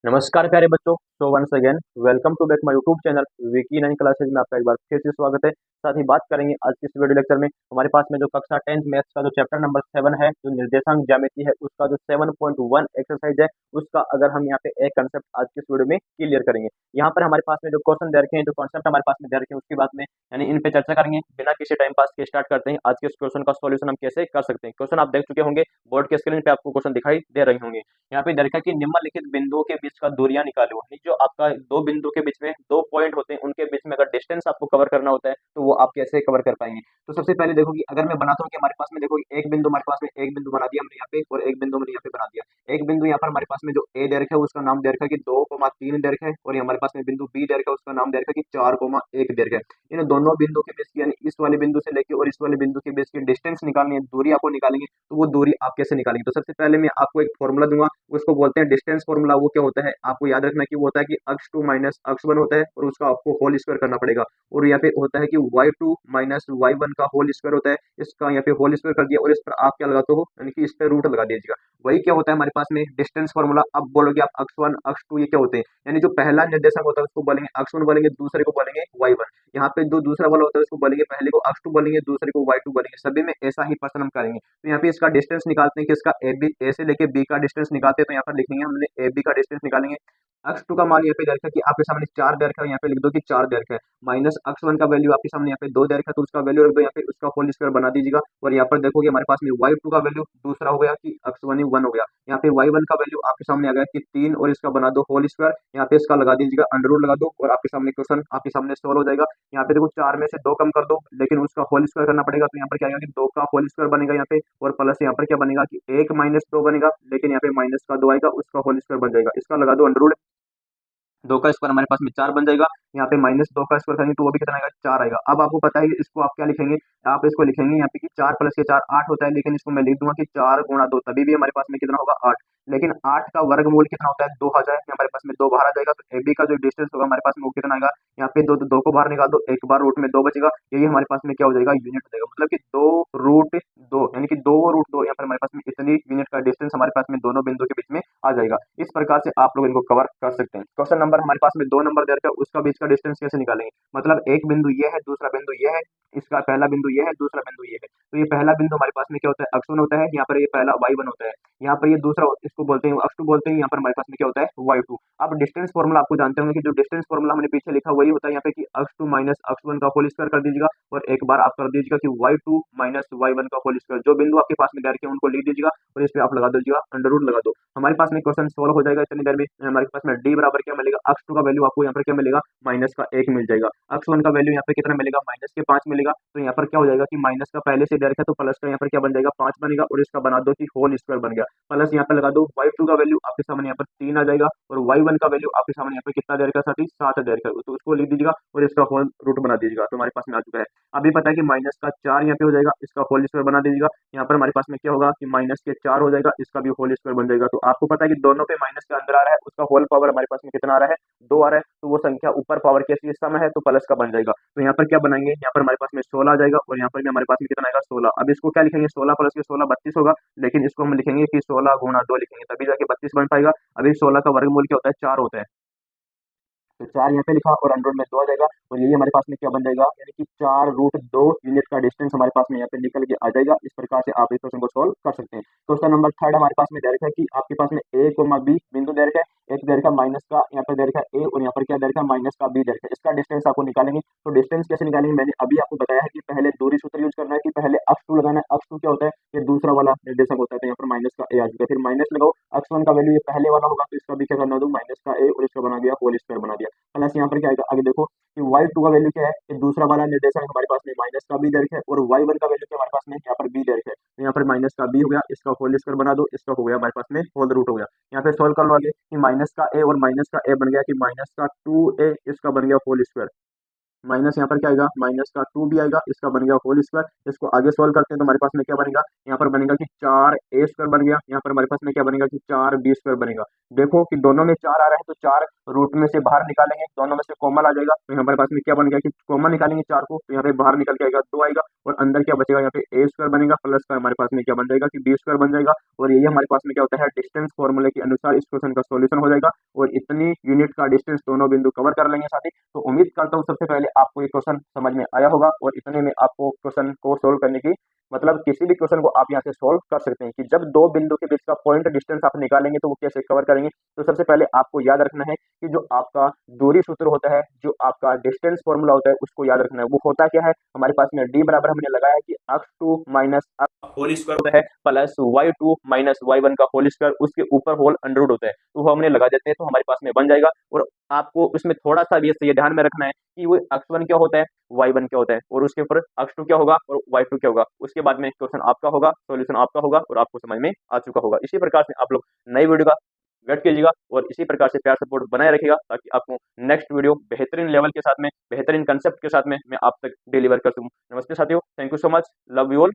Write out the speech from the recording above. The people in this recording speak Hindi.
नमस्कार प्यारे बच्चों। Once again welcome to back my YouTube channel Vicky 9 classes में आपका एक बार फिर से स्वागत है। साथ ही बात करेंगे आज के इस वीडियो लेक्चर में हमारे पास में जो कक्षा 10th मैथ्स का जो चैप्टर नंबर 7 है, जो निर्देशांक ज्यामिति है, उसका जो 7.1 एक्सरसाइज है, उसका अगर हम यहाँ पे एक कंसेप्ट आज के इस वीडियो में क्लियर करेंगे। यहाँ पर हमारे पास में जो क्वेश्चन दे रखे हैं, जो कॉन्सेप्ट हमारे पास में दे रखे हैं, उसके बाद में यानी इन पे चर्चा करेंगे। बिना किसी टाइम पास के स्टार्ट करते हैं। आज के इस क्वेश्चन का सॉल्यूशन हम कैसे कर सकते हैं। क्वेश्चन आप देख चुके होंगे, बोर्ड के स्क्रीन पे आपको क्वेश्चन दिखाई दे रहे होंगे। यहाँ पे देखा कि निम्नलिखित बिंदुओं के बीच का दूरियां निकालो। यानी जो आपका दो बिंदु के बीच में दो पॉइंट होते हैं, उनके बीच में अगर डिस्टेंस आपको कवर करना होता है तो वो आप कैसे कवर कर पाएंगे। तो सबसे पहले देखो कि अगर मैं बनाता हूँ कि हमारे पास में देखो एक बिंदु, हमारे पास में एक बिंदु बना दिया हमने यहाँ पे, और एक बिंदु हमने यहाँ पे बना दिया। एक बिंदु यहाँ पर हमारे पास में जो ए दे रखा है उसका नाम दे रखा है कि 2,3 दे रखा है, और हमारे पास में बिंदु बी दे रखा है उसका नाम दे रखा है कि 4,1 दे रखा है। इन दोनों बिंदु के बीच की यानी इस वाले बिंदु से लेके और इस वाले बिंदु के बीच की डिस्टेंस निकालनी है, दूरी आपको निकालेंगे। तो वो दूरी आप कैसे निकालेंगे, तो सबसे पहले मैं आपको एक फॉर्मूला दूंगा, उसको बोलते हैं डिस्टेंस फॉर्मूला। वो क्या होता है आपको याद रखना कि वो होता है कि अक्ष 2 माइनस अक्ष 1 होता है, और उसका आपको होल स्क्वायर करना पड़ेगा। और यहाँ पे होता है कि y2 माइनस y1 का होल स्क्वायर होता है, इसका यहाँ पे होल स्क्वायर कर दिया, और इस पर आप क्या लगाते हो यानी कि इस पे रूट लगा दीजिएगा। वही क्या होता है हमारे पास में डिस्टेंस फॉर्मूला। अब बोलोगे आप अक्ष 1 अक्ष 2 ये क्या होते हैं, यानी जो पहला निर्देशक होता है उसको बोलेंगे अक्ष 1 बोलेंगे, दूसरे को बोलेंगे y1। यहाँ पे जो दूसरा वाला होता है उसको बोलेंगे, पहले को अक्ष 2 बोलेंगे, दूसरे को y2 बोलेंगे। सभी में ऐसा ही प्रश्न हम करेंगे। तो यहाँ पे इसका डिस्टेंस निकालते हैं कि इसका ए से लेके बी का डिस्टेंस निकालते हैं। तो यहाँ पर लिखेंगे हमने ए बी का डिस्टेंस निकालेंगे। अक्ष 2 का मान यहाँ पे दे रखा है कि आपके सामने 4 दे रखा है, यहाँ पे लिख दो कि 4 दे रखा है। माइनस अक्ष 1 का वैल्यू आपके सामने यहाँ पे 2 दे रखा है, तो उसका वैल्यू रख दो यहाँ पे, उसका होल स्क्वायर बना दीजिएगा। और यहाँ पर देखोगे हमारे पास में y2 का वैल्यू दूसरा हो गया कि अक्ष 1 1 हो गया। यहाँ पे y1 का वैल्यू आपके सामने आ गया कि 3, और इसका बना दो होल स्क्वायर। यहाँ पे इसका लगा दीजिएगा अंडर रूट लगा दो, और आपके सामने क्वेश्चन आपके सामने सोल्व हो जाएगा। यहाँ पे देखो 4 में से 2 कम कर दो, लेकिन उसका होल स्क्वायर करना पड़ेगा। तो यहाँ पर क्या आएगा कि 2 का होल स्क्वायर बनेगा यहाँ पे, और प्लस यहाँ पर क्या बनेगा कि 1 माइनस 2 बनेगा, लेकिन यहाँ पे माइनस का 2 आएगा, उसका होल स्क्वायर बन जाएगा। इसका लगा दो अंडर रूट, 2 का स्क्वायर हमारे पास में 4 बन जाएगा। यहाँ पे माइनस 2 का स्क्वायर करेंगे तो वो भी कितना आएगा, 4 आएगा। अब आपको पता है कि इसको आप क्या लिखेंगे, आप इसको लिखेंगे यहाँ पे कि 4 प्लस के 4 8 होता है, लेकिन इसको मैं लिख दूंगा कि 4 गुणा 2, तभी भी हमारे पास में कितना होगा 8। लेकिन 8 का वर्गमूल कितना होता है 2000, हमारे पास में 2 बाहर आ जाएगा। तो ए बी का जो डिस्टेंस होगा हमारे पास में वो कितना आएगा, यहाँ पे 2 को बाहर निकाल दो, एक बार रूट में 2 बचेगा, यही हमारे पास में क्या हो जाएगा यूनिट हो जाएगा। मतलब कि 2 रूट 2 यानी कि 2 रूट 2, यहाँ पर हमारे पास में इतनी यूनिट का डिस्टेंस हमारे पास में दोनों बिंदु के बीच में आ जाएगा। इस प्रकार से आप लोग इनको कवर कर सकते हैं। क्वेश्चन नंबर हमारे पास में 2 नंबर दे रखा है, उसका बीच का डिस्टेंस कैसे निकालेंगे। मतलब एक बिंदु ये है, दूसरा बिंदु ये है, इसका पहला बिंदु ये है, दूसरा बिंदु ये है। तो ये पहला बिंदु हमारे पास में क्या होता है अक्ष 1 होता है, यहाँ पर ये पहला y1 होता है। यहाँ पर ये दूसरा इसको बोलते हैं अक्ष 2 बोलते हैं, यहाँ पर हमारे पास में क्या होता है y2। अब डिस्टेंस फॉर्मूला आपको जानते होंगे कि जो डिस्टेंस फॉर्मूला हमने पीछे लिखा वही होता है यहाँ पे कि अक्ष 2 माइनस अक्ष 1 का होल स्क्वायर कर दीजिएगा, और एक बार आप कर दीजिएगा कि y2 माइनस y1 का होल स्क्वायर। जो बिंदु आपके पास में दे रखे हैं उनको लिख दीजिएगा, और इस पे आप लगा दीजिएगा अंडर रूट लगा दो। हमारे पास में क्वेश्चन सोल्व हो जाएगा इतनी देर में। हमारे पास में d बराबर क्या मिलेगा, अक्ष 2 का वैल्यू आपको यहाँ पर क्या मिलेगा माइनस का 1 मिल जाएगा। अक्ष 1 का वैल्यू यहाँ पे कितना मिलेगा माइनस के 5 मिलेगा। तो यहाँ पर क्या हो जाएगा कि माइनस का पहले से डायरेक्ट है, तो प्लस का यहाँ पर क्या बन जाएगा 5 बनेगा, और इसका बना दो कि होल स्क्वायर बन गया। प्लस यहाँ पे लगा दो y2 का वैल्यू आपके सामने यहाँ पर 3 आ जाएगा, और y1 का वैल्यू आपके सामने यहाँ पे कितना डायरेक्ट है साथी 7 डायरेक्ट है, तो उसको लिख दीजिएगा और इसका होल रूट बना दीजिएगा। तो हमारे पास में आ चुका है। अभी पता है कि माइनस का 4 यहाँ पे हो जाएगा, इसका होल स्क्वायर बना दीजिएगा। यहाँ पर हमारे पास में क्या होगा कि माइनस के 4 हो जाएगा, इसका भी होल स्क्वायर बन जाएगा। तो आपको पता है कि दोनों पे माइनस के अंदर आ रहा है, उसका होल पावर हमारे पास में कितना आ रहा है 2 आ रहा है, तो वो संख्या ऊपर पावर कैसी सम है तो प्लस का बन जाएगा। तो यहाँ पर क्या बनाएंगे, यहाँ पर हमारे पास में 16 आ जाएगा, और यहाँ पर भी हमारे पास में कितना आएगा 16। अब इसको क्या लिखेंगे 16 प्लस के 16 32 होगा, लेकिन इसको हम लिखेंगे कि 16 गुणा 2 लिखेंगे, तभी जाके 32 बन पाएगा। अभी 16 का वर्गमूल क्या होता है 4 होता है, तो 4 यहाँ पे लिखा और अंडर में 2 आ जाएगा, और यही हमारे पास में क्या बन जाएगा यानी कि 4 रूट 2 यूनिट का डिस्टेंस हमारे पास में यहाँ पे निकल के आ जाएगा। इस प्रकार से आप इस क्वेश्चन को सॉल्व कर सकते हैं। क्वेश्चन नंबर 3 हमारे पास में दे रखा है कि आपके पास में a b बिंदु दे रखा है, एक दे रखा है माइनस का यहाँ पे दे रखा है a, और यहाँ पर क्या दे रखा है माइनस का b दे रखा है। इसका डिस्टेंस आपको निकालेंगे। तो डिस्टेंस कैसे निकालेंगे, मैंने अभी आपको बताया है कि पहले दूरी सूत्र यूज करना है कि पहले अक्ष 2 लगाना है। अक्ष 2 क्या होता है, ये दूसरा वाला निर्देशक होता है, तो यहाँ पर माइनस का a आ जाएगा, फिर माइनस लगाओ। अक्ष 1 का वैल्यू ये पहले वाला होगा, तो इसका भी क्या करना दो माइनस का a, और इसका बना दिया होल स्क्वायर बना दिया। प्लस यहाँ पर क्या आएगा आगे देखो कि y2 का वैल्यू क्या है, ये दूसरा वाला निर्देशक हमारे पास में माइनस का b दे रखा है, और y1 का वैल्यू क्या हमारे पास में यहाँ पर b दे रखा है, तो यहाँ पर माइनस का b हो गया, इसका होल स्क्वायर बना दो, इसका हो गया हमारे पास में होल रूट हो गया। यहाँ पे सोल्व कर लो आगे कि माइनस का a और माइनस का a बन गया कि माइनस का 2a, इसका बन गया होल स्क्वायर। माइनस यहाँ पर क्या आएगा माइनस का 2 भी आएगा, इसका बन गया होल स्क्वायर। इसको आगे सोल्व करते हैं तो हमारे पास में क्या बनेगा, यहाँ पर बनेगा कि 4a² बन गया। यहाँ पर हमारे पास में क्या बनेगा कि 4b² बनेगा। देखो कि दोनों में 4 आ रहा है, तो 4 रूट में से बाहर निकालेंगे, दोनों में से कॉमन आ जाएगा, तो हमारे पास में क्या बन गया कि कॉमन निकालेंगे 4 को, तो यहाँ पे बाहर निकल के आएगा 2 आएगा, और अंदर क्या बचेगा, यहाँ पे ए स्क्वायर बनेगा प्लस का हमारे पास में क्या बन जाएगा कि बी स्क्वायर बन जाएगा। और यही हमारे पास में क्या होता है, डिस्टेंस फॉर्मूले के अनुसार इस क्वेश्चन का सॉल्यूशन हो जाएगा और इतनी यूनिट का डिस्टेंस दोनों बिंदु कवर कर लेंगे साथी। तो उम्मीद करता हूँ सबसे पहले आपको ये क्वेश्चन समझ में आया होगा और इतने में आपको क्वेश्चन को सोल्व करने की मतलब किसी भी क्वेश्चन को आप यहाँ से सोल्व कर सकते हैं कि जब दो बिंदु के बीच का पॉइंट डिस्टेंस आप निकालेंगे तो वो कैसे कवर करेंगे। तो सबसे पहले आपको याद रखना है कि जो आपका दूरी सूत्र होता है, जो आपका डिस्टेंस फॉर्मूला होता है, उसको याद रखना है। वो होता क्या है, हमारे पास में डी बराबर हमने लगाया कि x2 माइनस होल स्क्वायर होता है प्लस y2 माइनस y1 का होल स्क्वायर, उसके ऊपर होल अंडर रूट होता है, तो वो हमने लगा देते हैं तो हमारे पास में बन जाएगा। और आपको उसमें थोड़ा सा भी ये ध्यान में रखना है कि वो x1 क्या होता है, y1 क्या होता है, और उसके ऊपर x2 क्या होगा और y2 क्या होगा। उसके बाद में क्वेश्चन आपका होगा, सॉल्यूशन आपका होगा और आपको समझ में आ चुका होगा। इसी प्रकार से आप लोग नई वीडियो का वेट कीजिएगा और इसी प्रकार से प्यार सपोर्ट बनाए रखिएगा ताकि आपको नेक्स्ट वीडियो बेहतरीन लेवल के साथ में, बेहतरीन कंसेप्ट के साथ में मैं आप तक डिलीवर कर सकूं। नमस्ते साथियों, thank you so much, love you all.